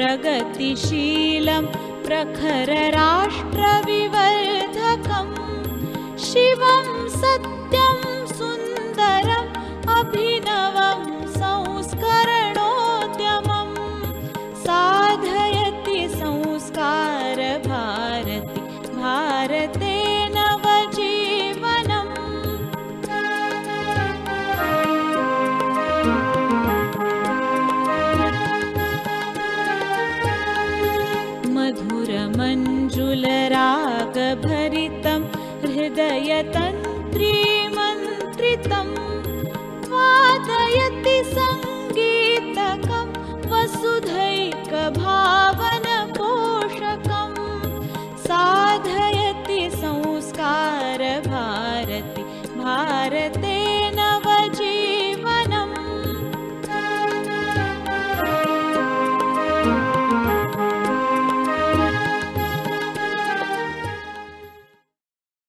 प्रगतिशीलं प्रखरराष्ट्रविवर्धकम् शिवं सत्यं सुन्दरम् अभिनवं संस्करणोद्यमं साधयति संस्कार भारती भारते नवजीवनम्। मधुरमञ्जुलरागभरितं हृदयतन्त्रीमन्त्रितं वादयति सङ्गीतकं वसुधैकभारती